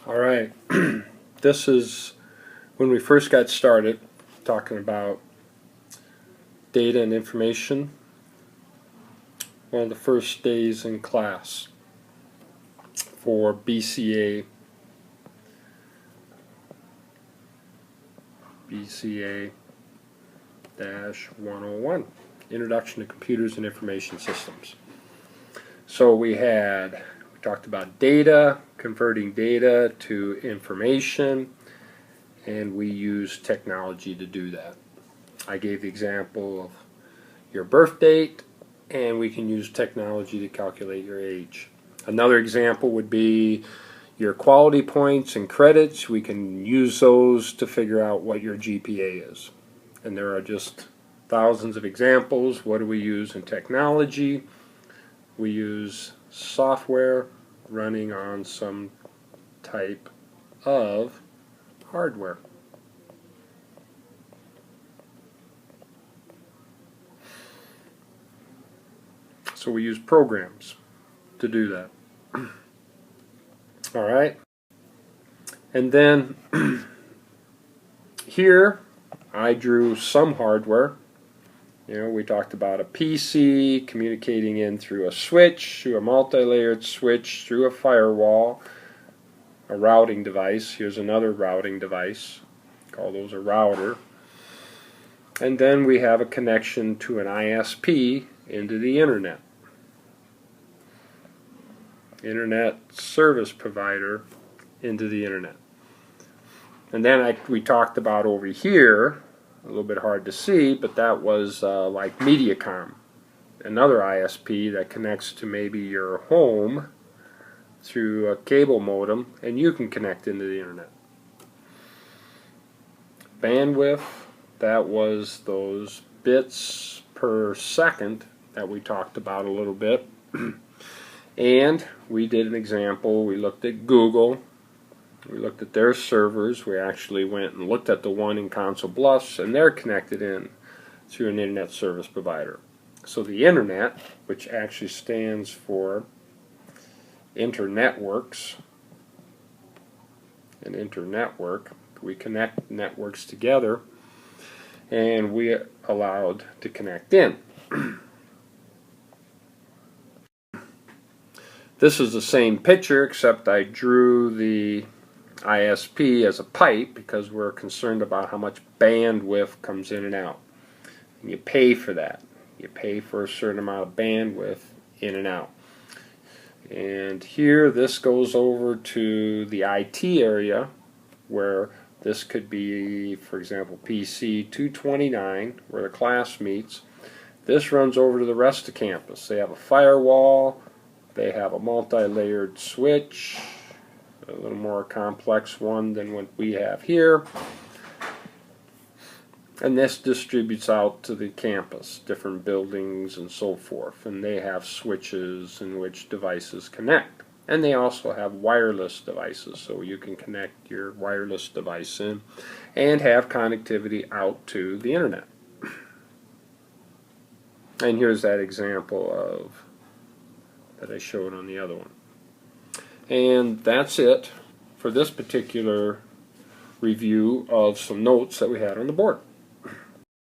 All right, this is when we first got started talking about data and information. One of the first days in class for BCA-101, Introduction to Computers and Information Systems. So we talked about data, converting data to information, and we use technology to do that. I gave the example of your birth date, and we can use technology to calculate your age. Another example would be your quality points and credits. We can use those to figure out what your GPA is. And there are just thousands of examples. What do we use in technology? We use software running on some type of hardware. So we use programs to do that. All right. And then here I drew some hardware. You know, we talked about a PC communicating in through a switch, through a multi-layered switch, through a firewall, a routing device. Here's another routing device. Call those a router. And then we have a connection to an ISP into the internet. Internet service provider into the internet. And then we talked about over here, a little bit hard to see, but that was like MediaCom, another ISP that connects to maybe your home through a cable modem, and you can connect into the internet. Bandwidth, that was those bits per second that we talked about a little bit. And we did an example. We looked at Google. We looked at their servers. We actually went and looked at the one in Council Bluffs, and they're connected in through an internet service provider. So the internet, which actually stands for internetworks, an internetwork, we connect networks together, and we allowed to connect in. This is the same picture, except I drew the ISP as a pipe because we're concerned about how much bandwidth comes in and out. And you pay for that. You pay for a certain amount of bandwidth in and out. And here this goes over to the IT area, where this could be, for example, PC 229, where the class meets. This runs over to the rest of campus. They have a firewall. They have a multi-layered switch, a little more complex one than what we have here. And this distributes out to the campus, different buildings and so forth. And they have switches in which devices connect. And they also have wireless devices, so you can connect your wireless device in and have connectivity out to the internet. And here's that example of that I showed on the other one. And that's it for this particular review of some notes that we had on the board.